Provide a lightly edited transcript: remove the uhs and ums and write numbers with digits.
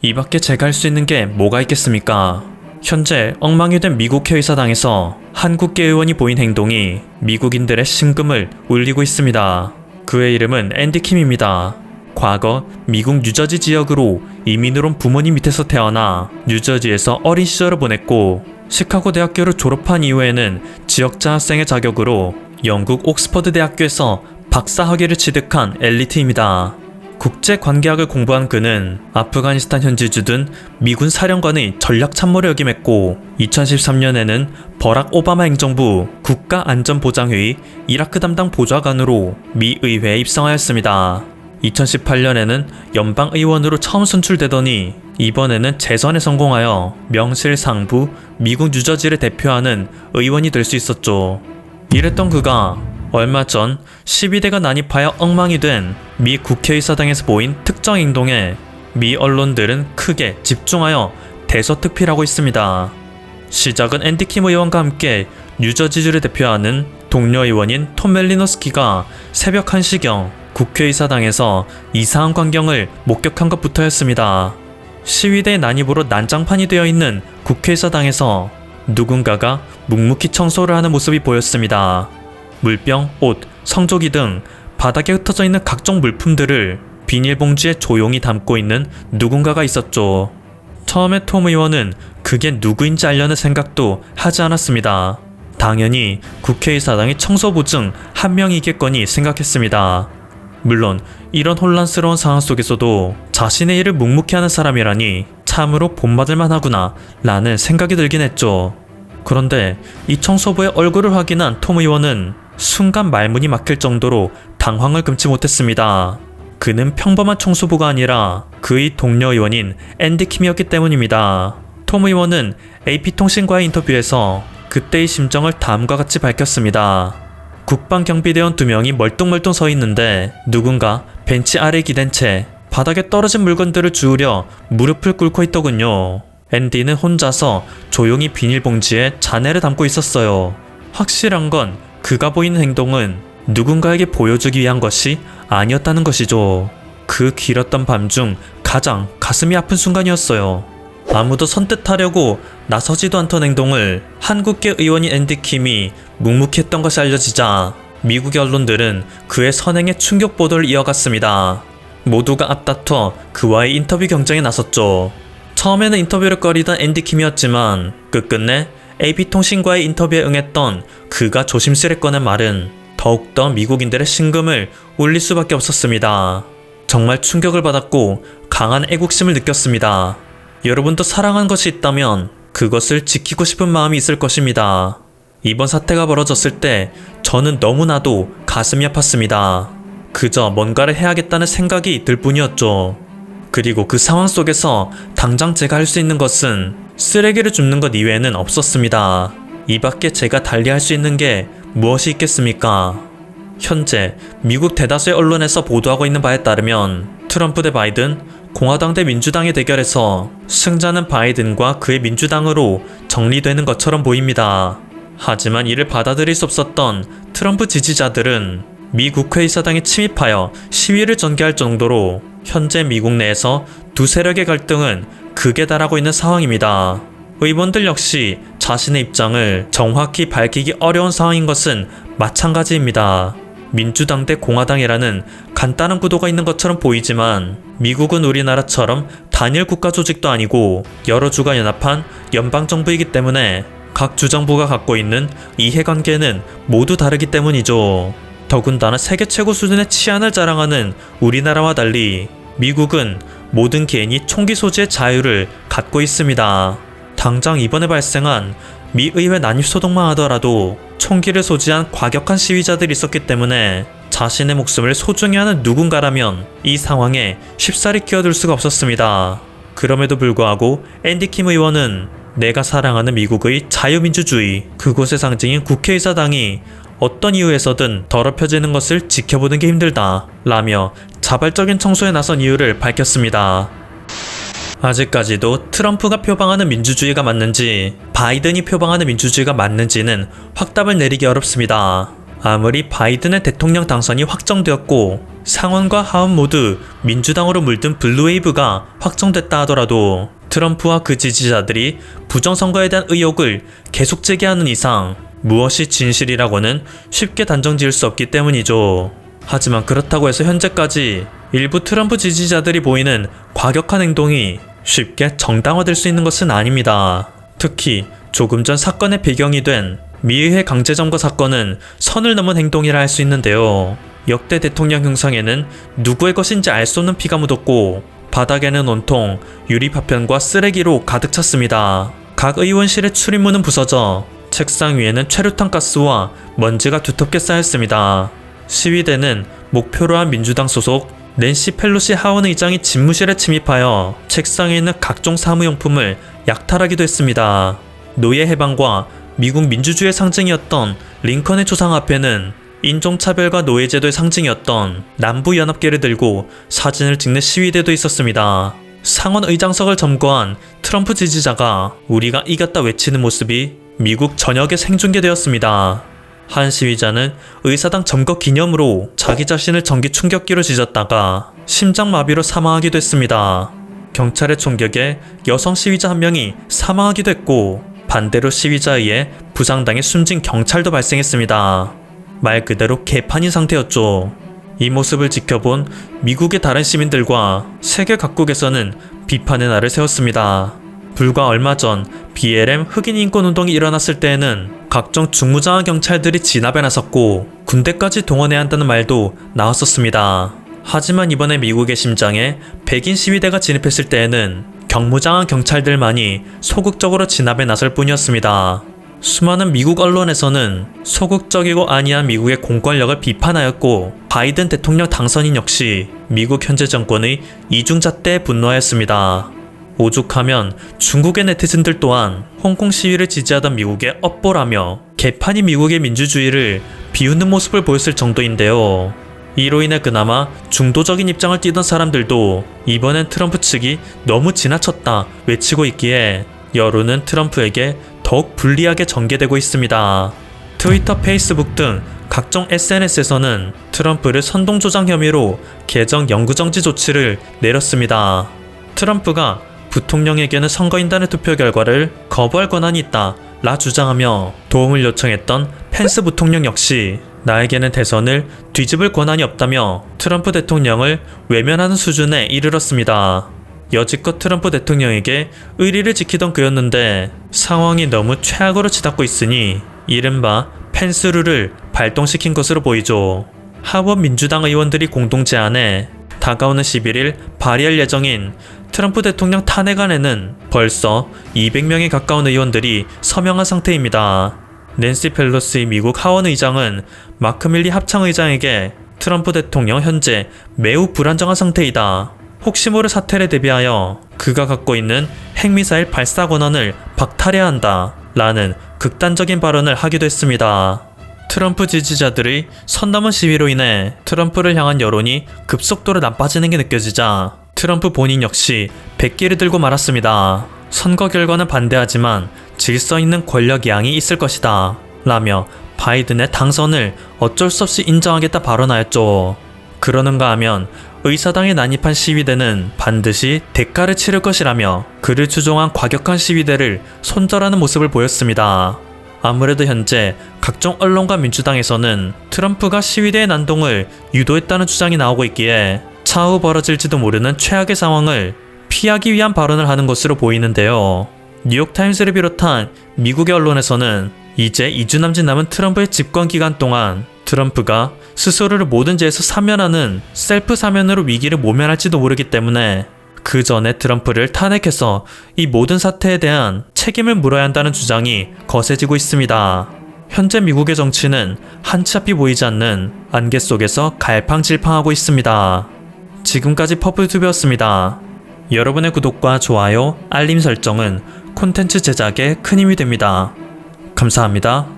이 밖에 제가 할 수 있는 게 뭐가 있겠습니까? 현재 엉망이 된 미국 회의사당에서 한국계 의원이 보인 행동이 미국인들의 심금을 울리고 있습니다. 그의 이름은 앤디 킴입니다. 과거 미국 뉴저지 지역으로 이민으로 온 부모님 밑에서 태어나 뉴저지에서 어린 시절을 보냈고 시카고 대학교를 졸업한 이후에는 지역자 학생의 자격으로 영국 옥스퍼드 대학교에서 박사 학위를 취득한 엘리트입니다. 국제관계학을 공부한 그는 아프가니스탄 현지주둔 미군 사령관의 전략 참모를 역임했고 2013년에는 버락 오바마 행정부 국가안전보장회의 이라크 담당 보좌관으로 미 의회에 입성하였습니다. 2018년에는 연방의원으로 처음 선출되더니 이번에는 재선에 성공하여 명실상부 미국 뉴저지를 대표하는 의원이 될 수 있었죠. 이랬던 그가 얼마 전 12대가 난입하여 엉망이 된 미 국회의사당에서 보인 특정 행동에 미 언론들은 크게 집중하여 대서특필하고 있습니다. 시작은 앤디 킴 의원과 함께 뉴저지주를 대표하는 동료 의원인 톰 멜리노스키가 새벽 1시경 국회의사당에서 이상한 광경을 목격한 것부터였습니다. 시위대 난입으로 난장판이 되어 있는 국회의사당에서 누군가가 묵묵히 청소를 하는 모습이 보였습니다. 물병, 옷, 성조기 등 바닥에 흩어져 있는 각종 물품들을 비닐봉지에 조용히 담고 있는 누군가가 있었죠. 처음에 톰 의원은 그게 누구인지 알려는 생각도 하지 않았습니다. 당연히 국회의사당의 청소부 중 한 명이겠거니 생각했습니다. 물론 이런 혼란스러운 상황 속에서도 자신의 일을 묵묵히 하는 사람이라니 참으로 본받을만 하구나 라는 생각이 들긴 했죠. 그런데 이 청소부의 얼굴을 확인한 톰 의원은 순간 말문이 막힐 정도로 당황을 금치 못했습니다. 그는 평범한 청소부가 아니라 그의 동료 의원인 앤디 킴이었기 때문입니다. 톰 의원은 AP통신과의 인터뷰에서 그때의 심정을 다음과 같이 밝혔습니다. 국방경비대원 2명이 멀뚱멀뚱 서 있는데 누군가 벤치 아래에 기댄 채 바닥에 떨어진 물건들을 주우려 무릎을 꿇고 있더군요. 앤디는 혼자서 조용히 비닐봉지에 잔해를 담고 있었어요. 확실한 건 그가 보이는 행동은 누군가에게 보여주기 위한 것이 아니었다는 것이죠. 그 길었던 밤 중 가장 가슴이 아픈 순간이었어요. 아무도 선뜻하려고 나서지도 않던 행동을 한국계 의원인 앤디 킴이 묵묵히 했던 것이 알려지자 미국의 언론들은 그의 선행에 충격 보도를 이어갔습니다. 모두가 앞다퉈 그와의 인터뷰 경쟁에 나섰죠. 처음에는 인터뷰를 꺼리던 앤디 킴이었지만 끝끝내 AP통신과의 인터뷰에 응했던 그가 조심스레 꺼낸 말은 더욱더 미국인들의 심금을 울릴 수밖에 없었습니다. 정말 충격을 받았고 강한 애국심을 느꼈습니다. 여러분도 사랑한 것이 있다면 그것을 지키고 싶은 마음이 있을 것입니다. 이번 사태가 벌어졌을 때 저는 너무나도 가슴이 아팠습니다. 그저 뭔가를 해야겠다는 생각이 들 뿐이었죠. 그리고 그 상황 속에서 당장 제가 할 수 있는 것은 쓰레기를 줍는 것 이외에는 없었습니다. 이 밖에 제가 달리 할 수 있는 게 무엇이 있겠습니까? 현재 미국 대다수의 언론에서 보도하고 있는 바에 따르면 트럼프 대 바이든, 공화당 대 민주당의 대결에서 승자는 바이든과 그의 민주당으로 정리되는 것처럼 보입니다. 하지만 이를 받아들일 수 없었던 트럼프 지지자들은 미 국회의사당에 침입하여 시위를 전개할 정도로 현재 미국 내에서 두 세력의 갈등은 극에 달하고 있는 상황입니다. 의원들 역시 자신의 입장을 정확히 밝히기 어려운 상황인 것은 마찬가지입니다. 민주당 대 공화당이라는 간단한 구도가 있는 것처럼 보이지만 미국은 우리나라처럼 단일 국가 조직도 아니고 여러 주가 연합한 연방정부이기 때문에 각 주정부가 갖고 있는 이해관계는 모두 다르기 때문이죠. 더군다나 세계 최고 수준의 치안을 자랑하는 우리나라와 달리 미국은 모든 개인이 총기 소지의 자유를 갖고 있습니다. 당장 이번에 발생한 미 의회 난입소동만 하더라도 총기를 소지한 과격한 시위자들이 있었기 때문에 자신의 목숨을 소중히 하는 누군가라면 이 상황에 쉽사리 끼어들 수가 없었습니다. 그럼에도 불구하고 앤디 킴 의원은 내가 사랑하는 미국의 자유민주주의, 그곳의 상징인 국회의사당이 어떤 이유에서든 더럽혀지는 것을 지켜보는 게 힘들다 라며 자발적인 청소에 나선 이유를 밝혔습니다. 아직까지도 트럼프가 표방하는 민주주의가 맞는지 바이든이 표방하는 민주주의가 맞는지는 확답을 내리기 어렵습니다. 아무리 바이든의 대통령 당선이 확정되었고 상원과 하원 모두 민주당으로 물든 블루웨이브가 확정됐다 하더라도 트럼프와 그 지지자들이 부정선거에 대한 의혹을 계속 제기하는 이상 무엇이 진실이라고는 쉽게 단정 지을 수 없기 때문이죠. 하지만 그렇다고 해서 현재까지 일부 트럼프 지지자들이 보이는 과격한 행동이 쉽게 정당화될 수 있는 것은 아닙니다. 특히 조금 전 사건의 배경이 된 미의회 강제점거 사건은 선을 넘은 행동이라 할 수 있는데요. 역대 대통령 형상에는 누구의 것인지 알 수 없는 피가 묻었고 바닥에는 온통 유리 파편과 쓰레기로 가득 찼습니다. 각 의원실의 출입문은 부서져 책상 위에는 최루탄 가스와 먼지가 두텁게 쌓였습니다. 시위대는 목표로 한 민주당 소속 낸시 펠로시 하원 의장이 집무실에 침입하여 책상에 있는 각종 사무용품을 약탈하기도 했습니다. 노예 해방과 미국 민주주의의 상징이었던 링컨의 초상 앞에는 인종차별과 노예제도의 상징이었던 남부연합계를 들고 사진을 찍는 시위대도 있었습니다. 상원 의장석을 점거한 트럼프 지지자가 우리가 이겼다 외치는 모습이 미국 전역에 생중계되었습니다. 한 시위자는 의사당 점거 기념으로 자기 자신을 전기 충격기로 찢었다가 심장마비로 사망하기도 했습니다. 경찰의 총격에 여성 시위자 한 명이 사망하기도 했고 반대로 시위자에 의해 부상당해 숨진 경찰도 발생했습니다. 말 그대로 개판인 상태였죠. 이 모습을 지켜본 미국의 다른 시민들과 세계 각국에서는 비판의 날을 세웠습니다. 불과 얼마 전 BLM 흑인 인권운동이 일어났을 때에는 각종 중무장한 경찰들이 진압에 나섰고 군대까지 동원해야 한다는 말도 나왔었습니다. 하지만 이번에 미국의 심장에 백인 시위대가 진입했을 때에는 경무장한 경찰들만이 소극적으로 진압에 나설 뿐이었습니다. 수많은 미국 언론에서는 소극적이고 안이한 미국의 공권력을 비판하였고 바이든 대통령 당선인 역시 미국 현재 정권의 이중잣대에 분노하였습니다. 오죽하면 중국의 네티즌들 또한 홍콩 시위를 지지하던 미국의 업보라며 개판이 미국의 민주주의를 비웃는 모습을 보였을 정도인데요. 이로 인해 그나마 중도적인 입장을 띠던 사람들도 이번엔 트럼프 측이 너무 지나쳤다 외치고 있기에 여론은 트럼프에게 더욱 불리하게 전개되고 있습니다. 트위터, 페이스북 등 각종 SNS에서는 트럼프를 선동조장 혐의로 계정 영구정지 조치를 내렸습니다. 트럼프가 부통령에게는 선거인단의 투표 결과를 거부할 권한이 있다 라 주장하며 도움을 요청했던 펜스 부통령 역시 나에게는 대선을 뒤집을 권한이 없다며 트럼프 대통령을 외면하는 수준에 이르렀습니다. 여지껏 트럼프 대통령에게 의리를 지키던 그였는데 상황이 너무 최악으로 치닫고 있으니 이른바 펜스룰을 발동시킨 것으로 보이죠. 하원 민주당 의원들이 공동 제안해 다가오는 11일 발의할 예정인 트럼프 대통령 탄핵안에는 벌써 200명에 가까운 의원들이 서명한 상태입니다. 낸시 펠로시 미국 하원 의장은 마크 밀리 합창 의장에게 트럼프 대통령 현재 매우 불안정한 상태이다. 혹시 모를 사태를 대비하여 그가 갖고 있는 핵미사일 발사 권한을 박탈해야 한다 라는 극단적인 발언을 하기도 했습니다. 트럼프 지지자들의 선 넘은 시위로 인해 트럼프를 향한 여론이 급속도로 나빠지는 게 느껴지자 트럼프 본인 역시 백기를 들고 말았습니다. 선거 결과는 반대하지만 질서 있는 권력이양이 있을 것이다 라며 바이든의 당선을 어쩔 수 없이 인정하겠다 발언하였죠. 그러는가 하면 의사당에 난입한 시위대는 반드시 대가를 치를 것이라며 그를 추종한 과격한 시위대를 손절하는 모습을 보였습니다. 아무래도 현재 각종 언론과 민주당에서는 트럼프가 시위대의 난동을 유도했다는 주장이 나오고 있기에 차후 벌어질지도 모르는 최악의 상황을 피하기 위한 발언을 하는 것으로 보이는데요. 뉴욕타임스를 비롯한 미국의 언론에서는 이제 2주 남짓 남은 트럼프의 집권 기간 동안 트럼프가 스스로를 모든 죄에서 사면하는 셀프 사면으로 위기를 모면할지도 모르기 때문에 그 전에 트럼프를 탄핵해서 이 모든 사태에 대한 책임을 물어야 한다는 주장이 거세지고 있습니다. 현재 미국의 정치는 한치 앞이 보이지 않는 안개 속에서 갈팡질팡하고 있습니다. 지금까지 퍼플튜브였습니다. 여러분의 구독과 좋아요, 알림 설정은 콘텐츠 제작에 큰 힘이 됩니다. 감사합니다.